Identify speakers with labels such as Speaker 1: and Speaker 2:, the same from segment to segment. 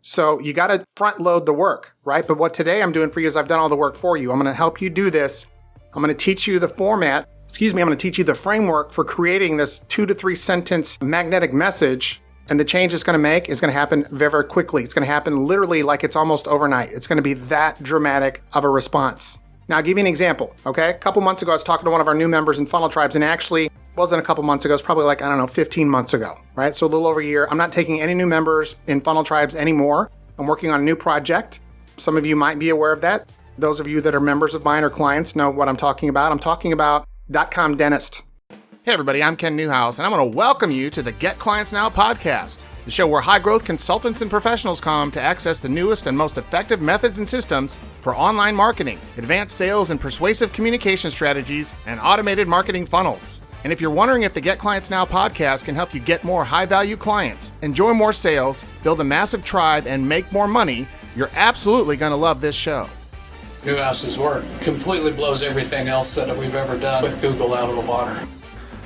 Speaker 1: So you got to front load the work, right? But what today I'm doing for you is I've done all the work for you. I'm going to help you do this. I'm going to teach you the I'm going to teach you the framework for creating this 2 to 3 sentence magnetic message. And the change it's going to make is going to happen very, very quickly. It's going to happen literally like it's almost overnight. It's going to be that dramatic of a response. Now, I'll give you an example, okay? A couple months ago, I was talking to one of our new members in Funnel Tribes, and actually wasn't a couple months ago. It's probably 15 months ago, right? So a little over a year. I'm not taking any new members in Funnel Tribes anymore. I'm working on a new project. Some of you might be aware of that. Those of you that are members of mine or clients know what I'm talking about. I'm talking about .com Dentist. Hey everybody, I'm Ken Newhouse, and I'm going to welcome you to the Get Clients Now podcast, the show where high-growth consultants and professionals come to access the newest and most effective methods and systems for online marketing, advanced sales and persuasive communication strategies, and automated marketing funnels. And if you're wondering if the Get Clients Now podcast can help you get more high-value clients, enjoy more sales, build a massive tribe, and make more money, you're absolutely going to love this show.
Speaker 2: Newhouse's work completely blows everything else that we've ever done with Google out of the water.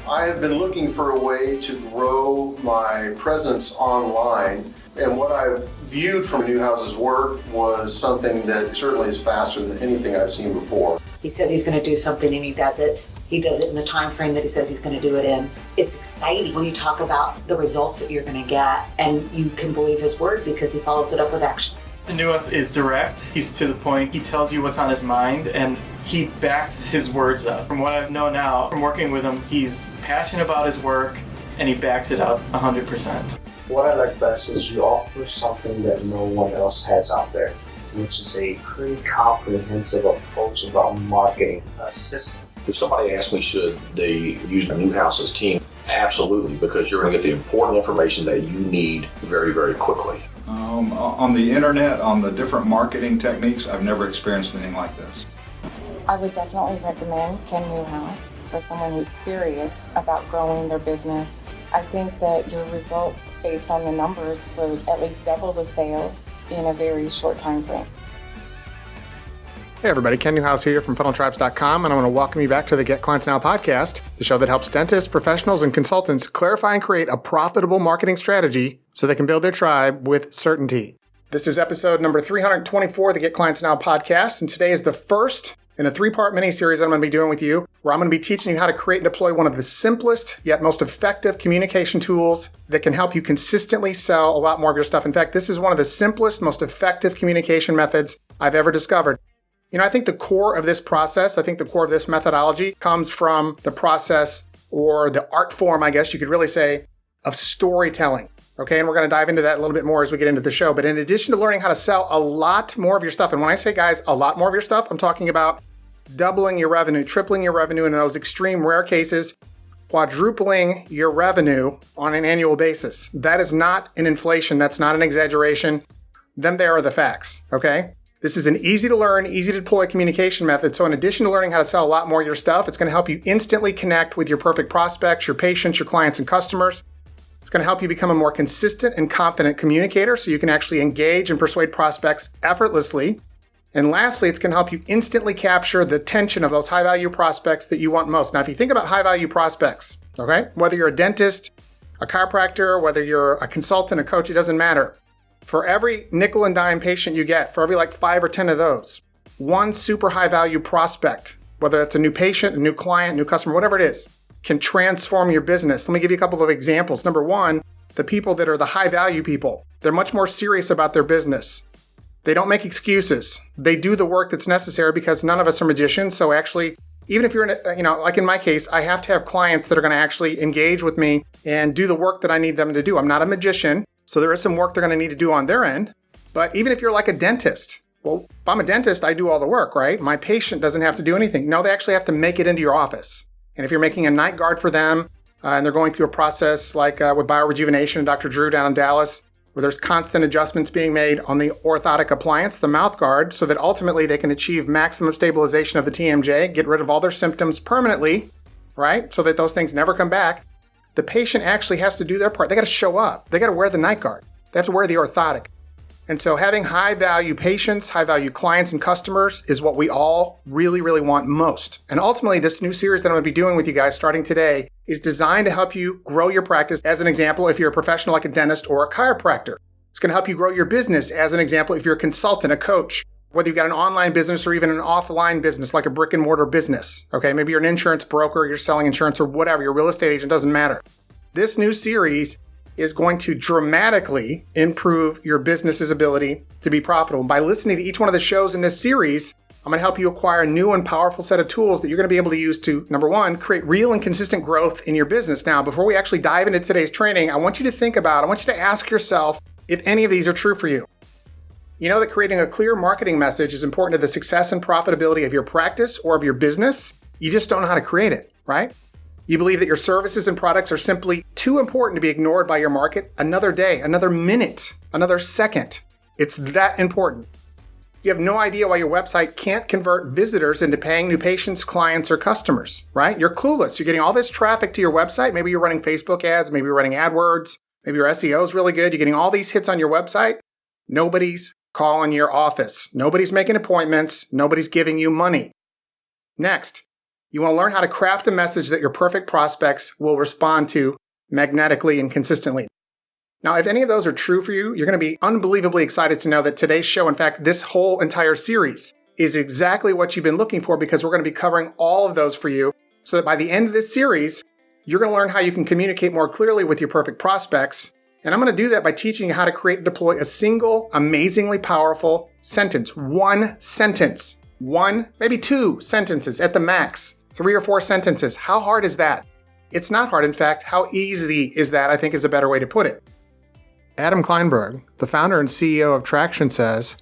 Speaker 3: I have been looking for a way to grow my presence online, and what I've viewed from Newhouse's work was something that certainly is faster than anything I've seen before.
Speaker 4: He says he's going to do something and he does it. He does it in the time frame that he says he's going to do it in. It's exciting when you talk about the results that you're going to get, and you can believe his word because he follows it up with action.
Speaker 5: The Newhouse is direct, he's to the point, he tells you what's on his mind, and he backs his words up. From what I know now, from working with him, he's passionate about his work, and he backs it up 100%.
Speaker 6: What I like best is you offer something that no one else has out there, which is a pretty comprehensive approach about marketing a system.
Speaker 7: If somebody asks me, should they use Newhouse's team? Absolutely, because you're going to get the important information that you need very, very quickly.
Speaker 8: On the internet, on the different marketing techniques, I've never experienced anything like this.
Speaker 9: I would definitely recommend Ken Newhouse for someone who's serious about growing their business. I think that your results based on the numbers would at least double the sales in a very short time frame.
Speaker 1: Hey everybody, Ken Newhouse here from funneltribes.com, and I want to welcome you back to the Get Clients Now podcast, the show that helps dentists, professionals, and consultants clarify and create a profitable marketing strategy so they can build their tribe with certainty. This is episode number 324 of the Get Clients Now podcast, and today is the first in a 3-part mini-series that I'm going to be doing with you, where I'm going to be teaching you how to create and deploy one of the simplest yet most effective communication tools that can help you consistently sell a lot more of your stuff. In fact, this is one of the simplest, most effective communication methods I've ever discovered. You know, I think the core of this process, I think the core of this methodology comes from the process or the art form, I guess you could really say, of storytelling. Okay, and we're going to dive into that a little bit more as we get into the show. But in addition to learning how to sell a lot more of your stuff, and when I say, guys, a lot more of your stuff, I'm talking about doubling your revenue, tripling your revenue in those extreme rare cases, quadrupling your revenue on an annual basis. That is not an inflation. That's not an exaggeration. Them there are the facts, okay? This is an easy to learn, easy to deploy communication method. So in addition to learning how to sell a lot more of your stuff, it's going to help you instantly connect with your perfect prospects, your patients, your clients, and customers. It's going to help you become a more consistent and confident communicator so you can actually engage and persuade prospects effortlessly. And lastly, it's going to help you instantly capture the attention of those high-value prospects that you want most. Now, if you think about high-value prospects, okay, whether you're a dentist, a chiropractor, whether you're a consultant, a coach, it doesn't matter. For every nickel and dime patient you get, for every 5 or 10 of those, one super high-value prospect, whether it's a new patient, a new client, new customer, whatever it is, can transform your business. Let me give you a couple of examples. Number one, the people that are the high-value people, they're much more serious about their business. They don't make excuses. They do the work that's necessary because none of us are magicians. So actually, even if you're like in my case, I have to have clients that are going to actually engage with me and do the work that I need them to do. I'm not a magician, so there is some work they're going to need to do on their end. But even if you're like a dentist, well, if I'm a dentist, I do all the work, right? My patient doesn't have to do anything. No, they actually have to make it into your office. And if you're making a night guard for them, and they're going through a process like with biorejuvenation and Dr. Drew down in Dallas, where there's constant adjustments being made on the orthotic appliance, the mouth guard, so that ultimately they can achieve maximum stabilization of the TMJ, get rid of all their symptoms permanently, right? So that those things never come back. The patient actually has to do their part. They got to show up. They got to wear the night guard. They have to wear the orthotic. And so having high-value patients, high-value clients and customers is what we all really, really want most. And ultimately, this new series that I'm going to be doing with you guys starting today is designed to help you grow your practice. As an example, if you're a professional like a dentist or a chiropractor, It's going to help you grow your business. As an example, if you're a consultant, a coach, whether you've got an online business or even an offline business like a brick and mortar business. Okay, maybe you're an insurance broker, you're selling insurance or whatever, you're a real estate agent, doesn't matter. This new series is going to dramatically improve your business's ability to be profitable. By listening to each one of the shows in this series, I'm going to help you acquire a new and powerful set of tools that you're going to be able to use to, number one, create real and consistent growth in your business. Now, before we actually dive into today's training, I want you to ask yourself if any of these are true for you. You know that creating a clear marketing message is important to the success and profitability of your practice or of your business. You just don't know how to create it, right? You believe that your services and products are simply too important to be ignored by your market another day, another minute, another second. It's that important. You have no idea why your website can't convert visitors into paying new patients, clients, or customers, right? You're clueless. You're getting all this traffic to your website. Maybe you're running Facebook ads. Maybe you're running AdWords. Maybe your SEO is really good. You're getting all these hits on your website. Nobody's calling your office. Nobody's making appointments. Nobody's giving you money. Next, you want to learn how to craft a message that your perfect prospects will respond to magnetically and consistently. Now, if any of those are true for you, you're going to be unbelievably excited to know that today's show, in fact, this whole entire series, is exactly what you've been looking for because we're going to be covering all of those for you so that by the end of this series, you're going to learn how you can communicate more clearly with your perfect prospects. And I'm going to do that by teaching you how to create and deploy a single, amazingly powerful sentence. One sentence. One, maybe two sentences at the max. 3 or 4 sentences. How hard is that? It's not hard. In fact, how easy is that, I think is a better way to put it. Adam Kleinberg, the founder and CEO of Traction, says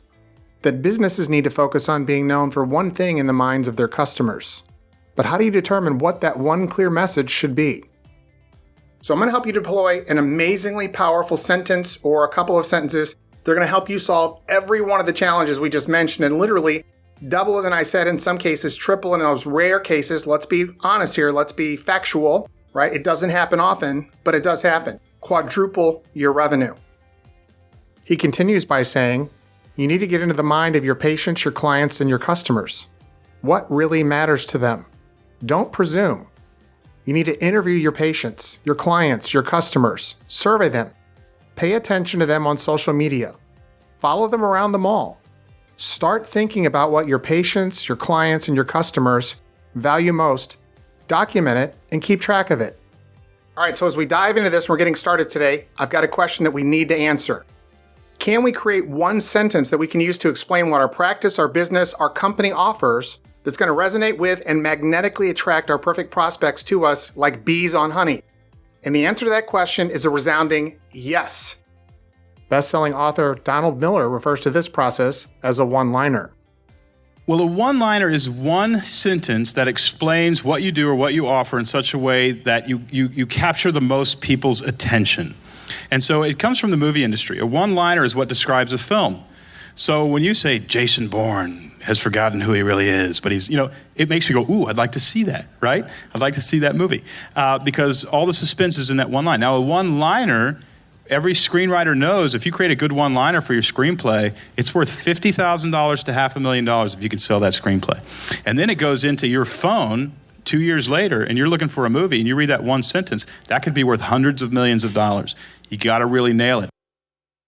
Speaker 1: that businesses need to focus on being known for one thing in the minds of their customers. But how do you determine what that one clear message should be? So I'm going to help you deploy an amazingly powerful sentence or a couple of sentences. They're going to help you solve every one of the challenges we just mentioned and literally double, as I said, in some cases, triple in those rare cases. Let's be honest here. Let's be factual, right? It doesn't happen often, but it does happen. Quadruple your revenue. He continues by saying, you need to get into the mind of your patients, your clients, and your customers. What really matters to them? Don't presume. You need to interview your patients, your clients, your customers. Survey them. Pay attention to them on social media. Follow them around the mall. Start thinking about what your patients, your clients, and your customers value most. Document it and keep track of it. All right, so as we dive into this, we're getting started today. I've got a question that we need to answer. Can we create one sentence that we can use to explain what our practice, our business, our company offers that's going to resonate with and magnetically attract our perfect prospects to us like bees on honey? And the answer to that question is a resounding yes. Best-selling author Donald Miller refers to this process as a one-liner.
Speaker 10: Well, a one-liner is one sentence that explains what you do or what you offer in such a way that you capture the most people's attention. And so it comes from the movie industry. A one-liner is what describes a film. So when you say Jason Bourne has forgotten who he really is, but he's, it makes me go, ooh, I'd like to see that, right? I'd like to see that movie because all the suspense is in that one line. Now, a one-liner, every screenwriter knows if you create a good one-liner for your screenplay, it's worth $50,000 to $500,000 if you can sell that screenplay. And then it goes into your phone 2 years later, and you're looking for a movie, and you read that one sentence, that could be worth hundreds of millions of dollars. You got to really nail it.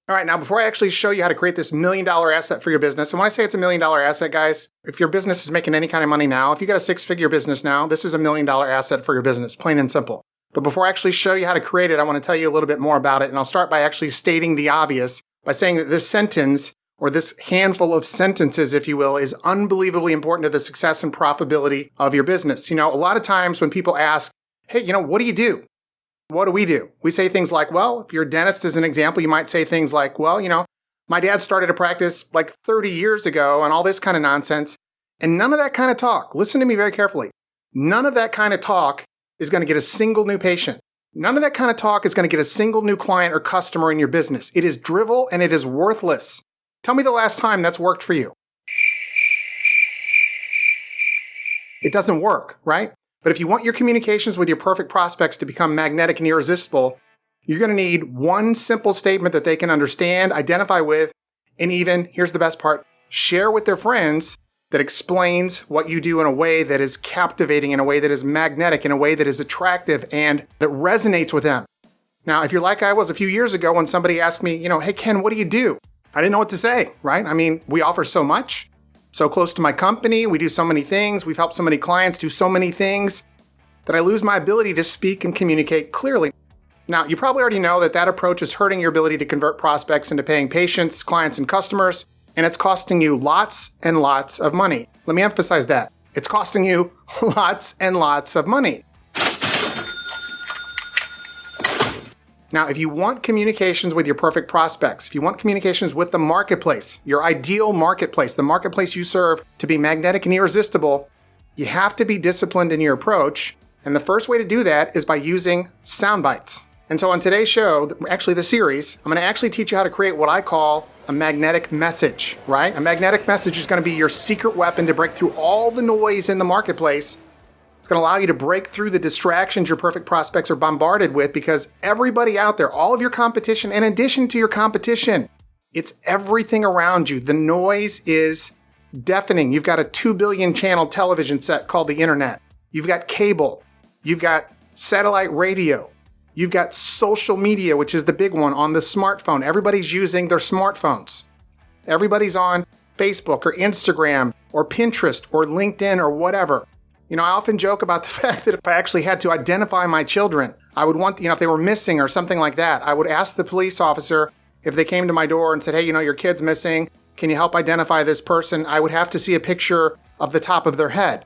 Speaker 1: All right, now before I actually show you how to create this $1 million asset for your business, and when I say it's $1 million asset, guys, if your business is making any kind of money now, if you got a 6-figure business now, this is $1 million asset for your business, plain and simple. But before I actually show you how to create it, I want to tell you a little bit more about it, and I'll start by actually stating the obvious by saying that this sentence, or this handful of sentences, if you will, is unbelievably important to the success and profitability of your business. A lot of times when people ask, hey, what do you do? What do we do? We say things like, well, if you're a dentist as an example, you might say things like, well, my dad started a practice like 30 years ago and all this kind of nonsense. And none of that kind of talk, listen to me very carefully, none of that kind of talk is going to get a single new patient. None of that kind of talk is going to get a single new client or customer in your business. It is drivel and it is worthless. Tell me the last time that's worked for you. It doesn't work, right? But if you want your communications with your perfect prospects to become magnetic and irresistible, you're going to need one simple statement that they can understand, identify with, and even, here's the best part, share with their friends that explains what you do in a way that is captivating, in a way that is magnetic, in a way that is attractive, and that resonates with them. Now, if you're like I was a few years ago when somebody asked me, hey, Ken, what do you do? I didn't know what to say, right? I mean, we offer so much, so close to my company. We do so many things. We've helped so many clients do so many things that I lose my ability to speak and communicate clearly. Now, you probably already know that approach is hurting your ability to convert prospects into paying patients, clients, and customers, and it's costing you lots and lots of money. Let me emphasize that. It's costing you lots and lots of money. Now, if you want communications with your perfect prospects, if you want communications with the marketplace, your ideal marketplace, the marketplace you serve to be magnetic and irresistible, you have to be disciplined in your approach. And the first way to do that is by using sound bites. And so on today's show, actually the series, I'm going to actually teach you how to create what I call a magnetic message, right? A magnetic message is going to be your secret weapon to break through all the noise in the marketplace. It's going to allow you to break through the distractions your perfect prospects are bombarded with, because everybody out there, all of your competition, in addition to your competition, it's everything around you. The noise is deafening. You've got a 2 billion channel television set called the internet. You've got cable. You've got satellite radio. You've got social media, which is the big one on the smartphone. Everybody's using their smartphones. Everybody's on Facebook or Instagram or Pinterest or LinkedIn or whatever. I often joke about the fact that if I actually had to identify my children, I would want, if they were missing or something like that, I would ask the police officer if they came to my door and said, hey, your kid's missing. Can you help identify this person? I would have to see a picture of the top of their head.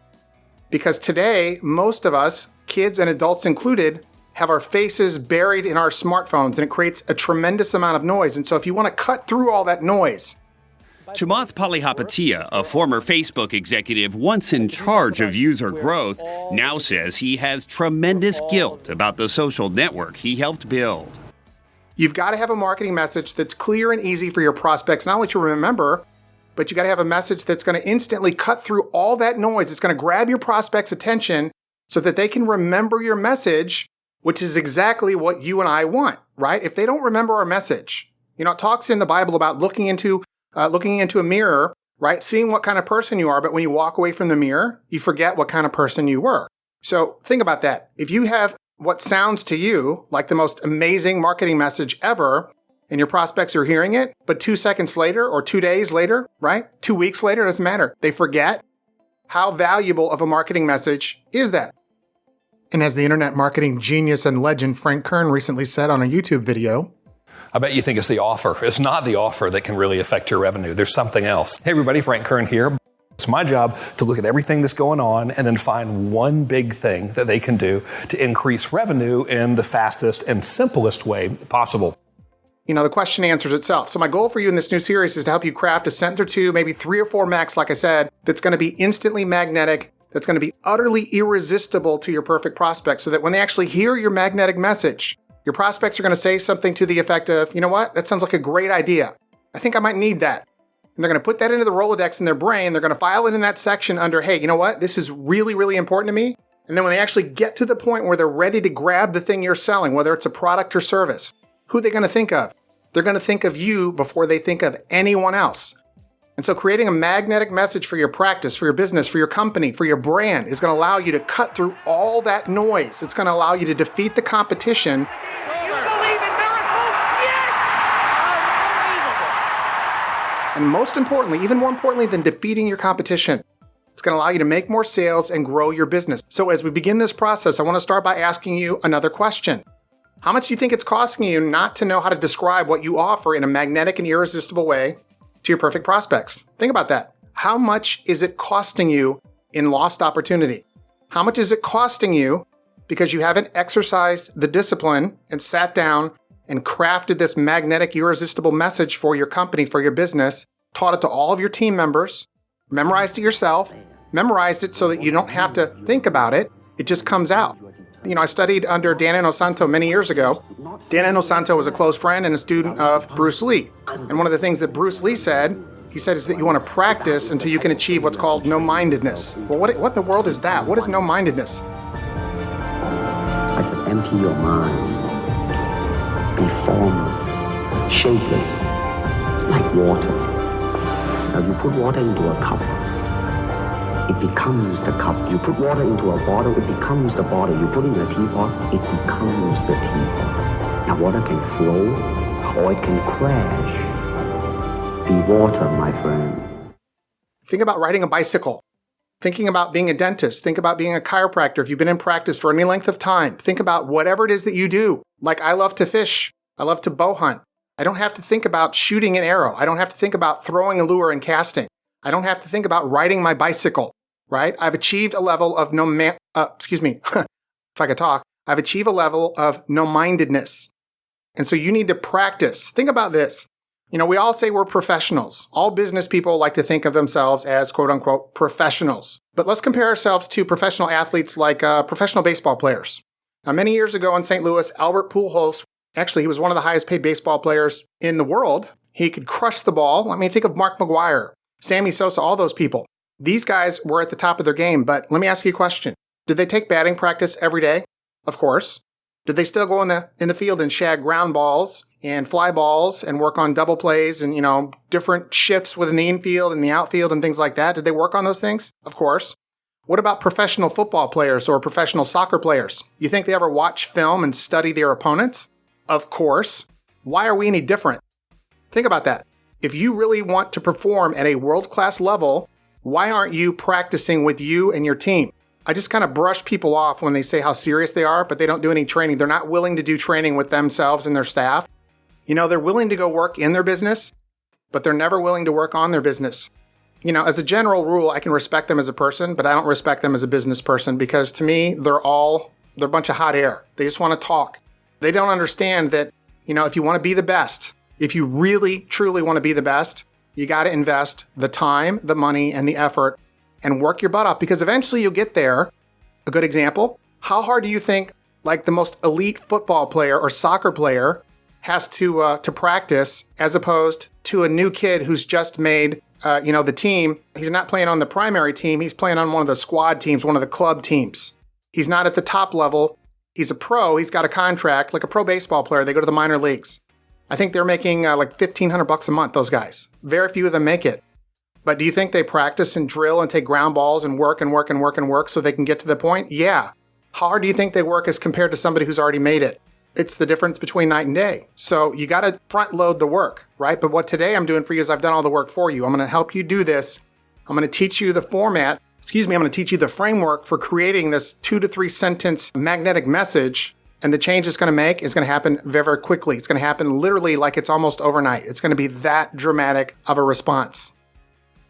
Speaker 1: Because today, most of us, kids and adults included, have our faces buried in our smartphones, and it creates a tremendous amount of noise. And so if you want to cut through all that noise,
Speaker 11: Chamath Palihapitiya, a former Facebook executive once in charge of user growth, now says he has tremendous guilt about the social network he helped build.
Speaker 1: You've got to have a marketing message that's clear and easy for your prospects, not only to remember, but you got to have a message that's going to instantly cut through all that noise. It's going to grab your prospects' attention so that they can remember your message, which is exactly what you and I want, right? If they don't remember our message, it talks in the Bible about looking into a mirror, right? Seeing what kind of person you are, but when you walk away from the mirror, you forget what kind of person you were. So think about that. If you have what sounds to you like the most amazing marketing message ever, and your prospects are hearing it, but 2 seconds later or 2 days later, right? 2 weeks later, it doesn't matter. They forget. How valuable of a marketing message is that? And as the internet marketing genius and legend Frank Kern recently said on a YouTube video,
Speaker 12: I bet you think it's the offer. It's not the offer that can really affect your revenue. There's something else. Hey everybody, Frank Kern here. It's my job to look at everything that's going on and then find one big thing that they can do to increase revenue in the fastest and simplest way possible.
Speaker 1: The question answers itself. So my goal for you in this new series is to help you craft a sentence or two, maybe 3 or 4 max, like I said, that's going to be instantly magnetic, that's going to be utterly irresistible to your perfect prospects, so that when they actually hear your magnetic message, your prospects are going to say something to the effect of, you know what, that sounds like a great idea. I think I might need that. And they're going to put that into the Rolodex in their brain. They're going to file it in that section under, hey, you know what, this is really, really important to me. And then when they actually get to the point where they're ready to grab the thing you're selling, whether it's a product or service, who are they going to think of? They're going to think of you before they think of anyone else. And so creating a magnetic message for your practice, for your business, for your company, for your brand is going to allow you to cut through all that noise. It's going to allow you to defeat the competition.
Speaker 13: You believe in miracles? Yes! Unbelievable!
Speaker 1: And most importantly, even more importantly than defeating your competition, it's going to allow you to make more sales and grow your business. So as we begin this process, I want to start by asking you another question. How much do you think it's costing you not to know how to describe what you offer in a magnetic and irresistible way to your perfect prospects? Think about that. How much is it costing you in lost opportunity? How much is it costing you because you haven't exercised the discipline and sat down and crafted this magnetic, irresistible message for your company, for your business, taught it to all of your team members, memorized it yourself, memorized it so that you don't have to think about it. It just comes out. I studied under Dan Inosanto many years ago. Dan Inosanto was a close friend and a student of Bruce Lee. And one of the things that Bruce Lee said, he said, is that you want to practice until you can achieve what's called no-mindedness. Well, what in the world is that? What is no-mindedness?
Speaker 14: I said, empty your mind. Be formless, shapeless, like water. Now you put water into a cup, it becomes the cup. You put water into a bottle, it becomes the bottle. You put it in a teapot, it becomes the teapot. Now, water can flow or it can crash. Be water, my friend.
Speaker 1: Think about riding a bicycle. Thinking about being a dentist. Think about being a chiropractor. If you've been in practice for any length of time, think about whatever it is that you do. Like, I love to fish. I love to bow hunt. I don't have to think about shooting an arrow. I don't have to think about throwing a lure and casting. I don't have to think about riding my bicycle, right? I've achieved a level of if I could talk, I've achieved a level of no-mindedness. And so you need to practice. Think about this. You know, we all say we're professionals. All business people like to think of themselves as quote unquote professionals. But let's compare ourselves to professional athletes like professional baseball players. Now, many years ago in St. Louis, Albert Pujols, actually, he was one of the highest paid baseball players in the world. He could crush the ball. I mean, think of Mark McGwire, Sammy Sosa, all those people. These guys were at the top of their game. But let me ask you a question. Did they take batting practice every day? Of course. Did they still go in the field and shag ground balls and fly balls and work on double plays and, different shifts within the infield and the outfield and things like that? Did they work on those things? Of course. What about professional football players or professional soccer players? You think they ever watch film and study their opponents? Of course. Why are we any different? Think about that. If you really want to perform at a world-class level, why aren't you practicing with you and your team? I just kind of brush people off when they say how serious they are, but they don't do any training. They're not willing to do training with themselves and their staff. They're willing to go work in their business, but they're never willing to work on their business. As a general rule, I can respect them as a person, but I don't respect them as a business person because to me, they're a bunch of hot air. They just want to talk. They don't understand that, if you want to be the best, if you really, truly want to be the best, you got to invest the time, the money, and the effort and work your butt off because eventually you'll get there. A good example, how hard do you think like the most elite football player or soccer player has to practice as opposed to a new kid who's just made, the team? He's not playing on the primary team. He's playing on one of the squad teams, one of the club teams. He's not at the top level. He's a pro. He's got a contract like a pro baseball player. They go to the minor leagues. I think they're making like $1,500 a month, those guys. Very few of them make it. But do you think they practice and drill and take ground balls and work so they can get to the point? Yeah. How hard do you think they work as compared to somebody who's already made it? It's the difference between night and day. So you got to front load the work, right? But what today I'm doing for you is I've done all the work for you. I'm going to help you do this. I'm going to teach you the format. I'm going to teach you the framework for creating this 2 to 3 sentence magnetic message. And the change it's going to make is going to happen very, very quickly. It's going to happen literally like it's almost overnight. It's going to be that dramatic of a response.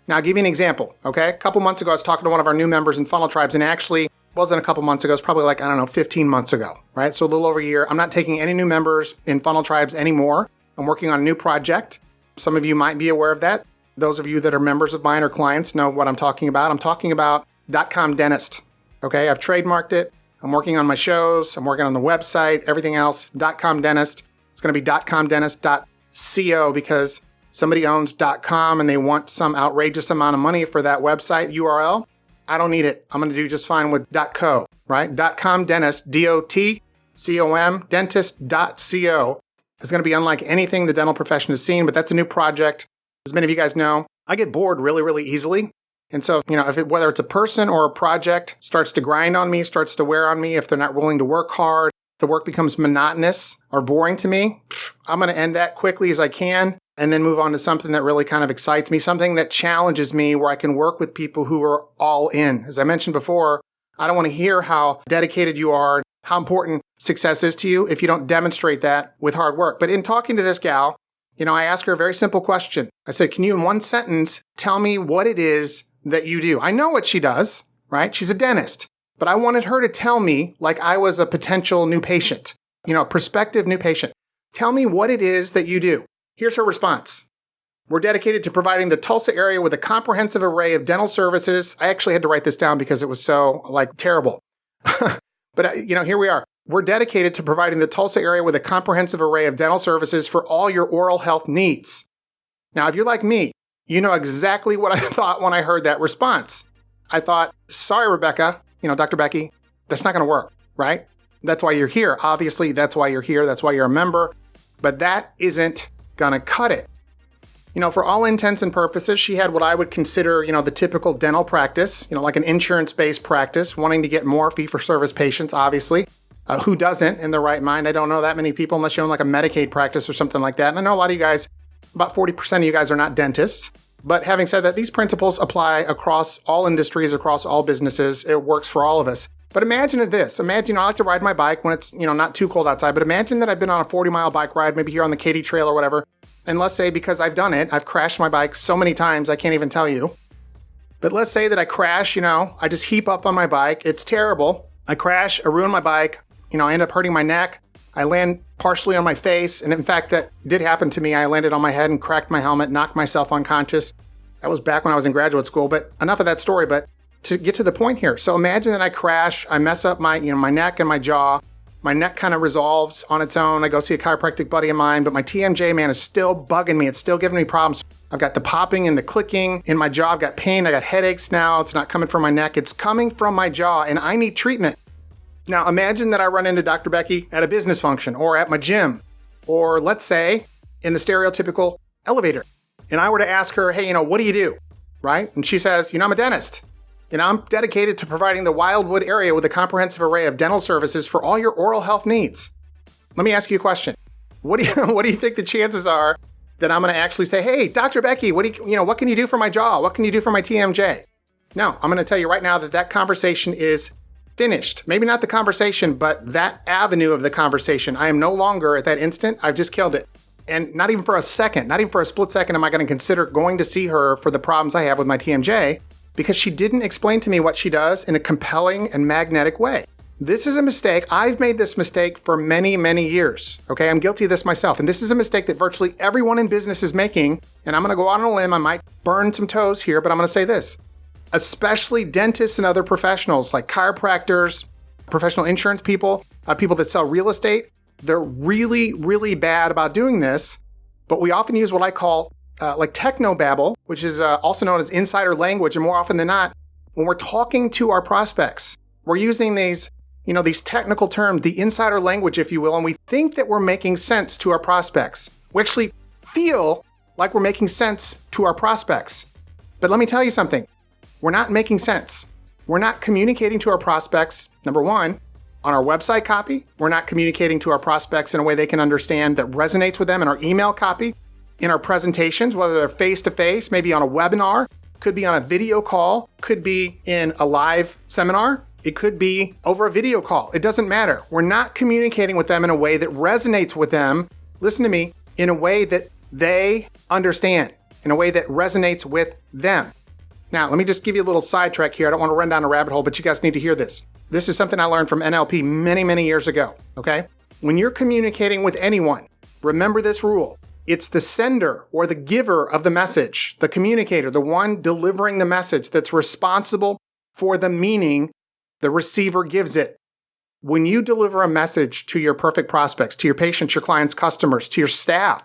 Speaker 1: Now, I'll give you an example, okay? A couple months ago, I was talking to one of our new members in Funnel Tribes, and actually, it wasn't a couple months ago. It's probably 15 months ago, right? So a little over a year. I'm not taking any new members in Funnel Tribes anymore. I'm working on a new project. Some of you might be aware of that. Those of you that are members of mine or clients know what I'm talking about. I'm talking about .com Dentist, okay? I've trademarked it. I'm working on my shows. I'm working on the website, everything else. .com Dentist. It's going to be .comdentist.co because somebody owns .com and they want some outrageous amount of money for that website URL. I don't need it. I'm going to do just fine with .co, right? .com Dentist, DOTCOM, dentist.co is going to be unlike anything the dental profession has seen, but that's a new project. As many of you guys know, I get bored really, really easily. And so, whether it's a person or a project starts to grind on me, starts to wear on me, if they're not willing to work hard, the work becomes monotonous or boring to me, I'm going to end that quickly as I can and then move on to something that really kind of excites me, something that challenges me where I can work with people who are all in. As I mentioned before, I don't want to hear how dedicated you are, how important success is to you if you don't demonstrate that with hard work. But in talking to this gal, I asked her a very simple question. I said, can you in one sentence tell me what it is that you do? I know what she does, right? She's a dentist. But I wanted her to tell me like I was a potential new patient, a prospective new patient. Tell me what it is that you do. Here's her response. We're dedicated to providing the Tulsa area with a comprehensive array of dental services. I actually had to write this down because it was so terrible. But here we are. We're dedicated to providing the Tulsa area with a comprehensive array of dental services for all your oral health needs. Now, if you're like me, you know exactly what I thought when I heard that response. I thought, sorry, Rebecca, Dr. Becky, that's not going to work, right? That's why you're here. Obviously, that's why you're here. That's why you're a member. But that isn't going to cut it. For all intents and purposes, she had what I would consider, the typical dental practice, like an insurance-based practice, wanting to get more fee-for-service patients, obviously. Who doesn't in their right mind? I don't know that many people unless you own like a Medicaid practice or something like that. And I know a lot of you guys, about 40% of you guys are not dentists. But having said that, these principles apply across all industries, across all businesses. It works for all of us. But imagine this. Imagine, I like to ride my bike when it's, not too cold outside. But imagine that I've been on a 40-mile bike ride, maybe here on the Katy Trail or whatever. And let's say because I've done it, I've crashed my bike so many times, I can't even tell you. But let's say that I crash, I just heap up on my bike. It's terrible. I crash, I ruin my bike. I end up hurting my neck. I land partially on my face. And in fact, that did happen to me. I landed on my head and cracked my helmet, knocked myself unconscious. That was back when I was in graduate school. But enough of that story. But to get to the point here. So imagine that I crash. I mess up my, my neck and my jaw. My neck kind of resolves on its own. I go see a chiropractic buddy of mine. But my TMJ, man, is still bugging me. It's still giving me problems. I've got the popping and the clicking in my jaw. I've got pain. I got headaches now. It's not coming from my neck. It's coming from my jaw. And I need treatment. Now, imagine that I run into Dr. Becky at a business function or at my gym, or let's say in the stereotypical elevator. And I were to ask her, hey, what do you do? Right? And she says, I'm a dentist. I'm dedicated to providing the Wildwood area with a comprehensive array of dental services for all your oral health needs. Let me ask you a question. What do you think the chances are that I'm going to actually say, hey, Dr. Becky, what can you do for my jaw? What can you do for my TMJ? No, I'm going to tell you right now that conversation is finished. Maybe not the conversation, but that avenue of the conversation. I am no longer at that instant. I've just killed it. And not even for a second, not even for a split second am I going to consider going to see her for the problems I have with my TMJ because she didn't explain to me what she does in a compelling and magnetic way. This is a mistake. I've made this mistake for many, many years. Okay, I'm guilty of this myself. And this is a mistake that virtually everyone in business is making. And I'm going to go out on a limb. I might burn some toes here, but I'm going to say this. Especially dentists and other professionals like chiropractors, professional insurance people, people that sell real estate. They're really, really bad about doing this. But we often use what I call like technobabble, which is also known as insider language. And more often than not, when we're talking to our prospects, we're using these technical terms, the insider language, if you will, and we think that we're making sense to our prospects. We actually feel like we're making sense to our prospects. But let me tell you something. We're not making sense. We're not communicating to our prospects, number one, on our website copy. We're not communicating to our prospects in a way they can understand that resonates with them in our email copy, in our presentations, whether they're face-to-face, maybe on a webinar, could be on a video call, could be in a live seminar, it could be over a video call. It doesn't matter. We're not communicating with them in a way that resonates with them, listen to me, in a way that they understand, in a way that resonates with them. Now, let me just give you a little sidetrack here. I don't want to run down a rabbit hole, but you guys need to hear this. This is something I learned from NLP many, many years ago, okay? When you're communicating with anyone, remember this rule. It's the sender or the giver of the message, the communicator, the one delivering the message that's responsible for the meaning the receiver gives it. When you deliver a message to your perfect prospects, to your patients, your clients, customers, to your staff,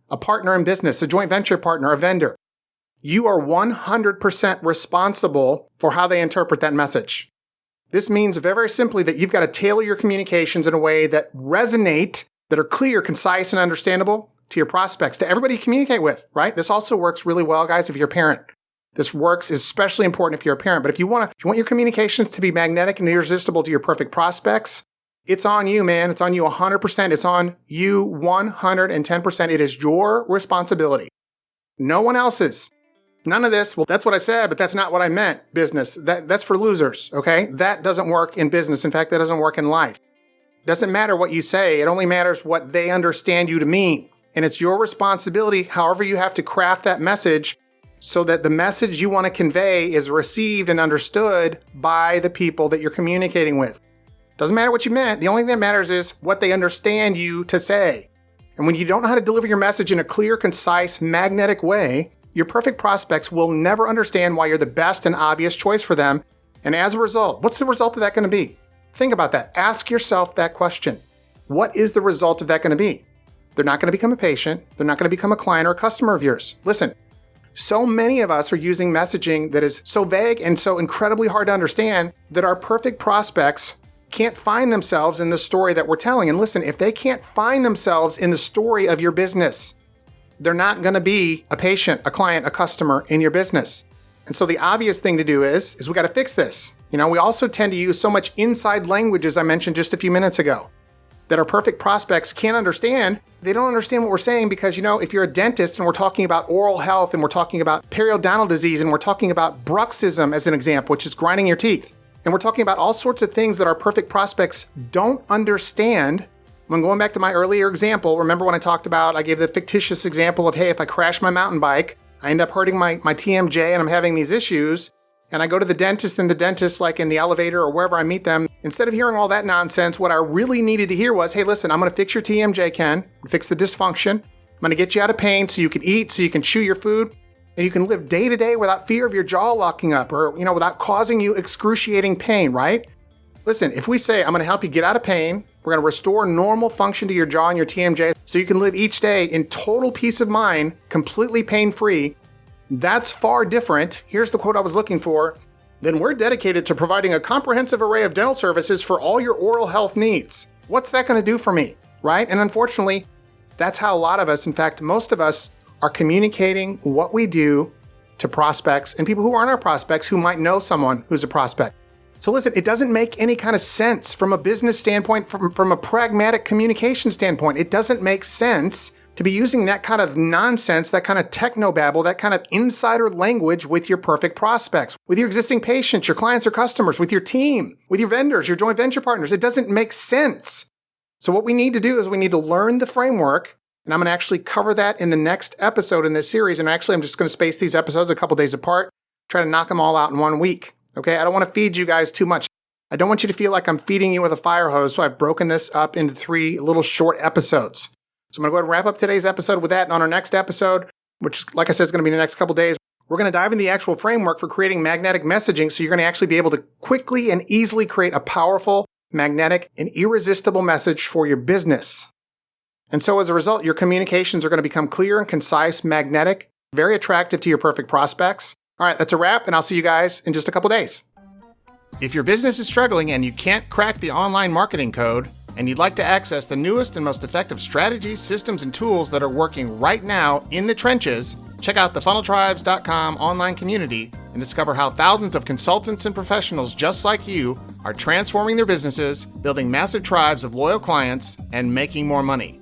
Speaker 1: a partner in business, a joint venture partner, a vendor, you are 100% responsible for how they interpret that message. This means very, very simply that you've got to tailor your communications in a way that resonate, that are clear, concise, and understandable to your prospects, to everybody you communicate with, right? This also works really well, guys, if you're a parent. This works especially important if you're a parent. But if you want your communications to be magnetic and irresistible to your perfect prospects, it's on you, man. It's on you 100%. It's on you 110%. It is your responsibility. No one else's. None of this, well, that's what I said, but that's not what I meant, business. That's for losers, okay? That doesn't work in business. In fact, that doesn't work in life. It doesn't matter what you say. It only matters what they understand you to mean. And it's your responsibility, however you have to craft that message so that the message you want to convey is received and understood by the people that you're communicating with. Doesn't matter what you meant. The only thing that matters is what they understand you to say. And when you don't know how to deliver your message in a clear, concise, magnetic way, your perfect prospects will never understand why you're the best and obvious choice for them. And as a result, what's the result of that going to be? Think about that. Ask yourself that question. What is the result of that going to be? They're not going to become a patient. They're not going to become a client or a customer of yours. Listen, so many of us are using messaging that is so vague and so incredibly hard to understand that our perfect prospects can't find themselves in the story that we're telling. And listen, if they can't find themselves in the story of your business, they're not going to be a patient, a client, a customer in your business. And so the obvious thing to do is we got to fix this. We also tend to use so much inside language, as I mentioned just a few minutes ago, that our perfect prospects can't understand. They don't understand what we're saying because, if you're a dentist and we're talking about oral health and we're talking about periodontal disease and we're talking about bruxism as an example, which is grinding your teeth, and we're talking about all sorts of things that our perfect prospects don't understand. When going back to my earlier example, remember when I gave the fictitious example of, hey, if I crash my mountain bike, I end up hurting my TMJ and I'm having these issues, and I go to the dentist and the dentist, like in the elevator or wherever I meet them, instead of hearing all that nonsense, what I really needed to hear was, hey, listen, I'm going to fix your TMJ, Ken, fix the dysfunction. I'm going to get you out of pain so you can eat, so you can chew your food, and you can live day to day without fear of your jaw locking up or, without causing you excruciating pain, right? Listen, if we say, I'm going to help you get out of pain, we're going to restore normal function to your jaw and your TMJ so you can live each day in total peace of mind, completely pain-free. That's far different, here's the quote I was looking for, then we're dedicated to providing a comprehensive array of dental services for all your oral health needs. What's that going to do for me, right? And unfortunately, that's how a lot of us, in fact, most of us, are communicating what we do to prospects and people who aren't our prospects who might know someone who's a prospect. So listen, it doesn't make any kind of sense from a business standpoint, from a pragmatic communication standpoint. It doesn't make sense to be using that kind of nonsense, that kind of technobabble, that kind of insider language with your perfect prospects, with your existing patients, your clients or customers, with your team, with your vendors, your joint venture partners. It doesn't make sense. So what we need to do is we need to learn the framework, and I'm going to actually cover that in the next episode in this series. And actually, I'm just going to space these episodes a couple days apart, try to knock them all out in 1 week. Okay, I don't want to feed you guys too much. I don't want you to feel like I'm feeding you with a fire hose, so I've broken this up into 3 little short episodes. So I'm going to go ahead and wrap up today's episode with that. And on our next episode, which, like I said, is going to be in the next couple days, we're going to dive into the actual framework for creating magnetic messaging so you're going to actually be able to quickly and easily create a powerful, magnetic, and irresistible message for your business. And so as a result, your communications are going to become clear and concise, magnetic, very attractive to your perfect prospects. All right, that's a wrap, and I'll see you guys in just a couple days. If your business is struggling and you can't crack the online marketing code, and you'd like to access the newest and most effective strategies, systems, and tools that are working right now in the trenches, check out the funneltribes.com online community and discover how thousands of consultants and professionals just like you are transforming their businesses, building massive tribes of loyal clients, and making more money.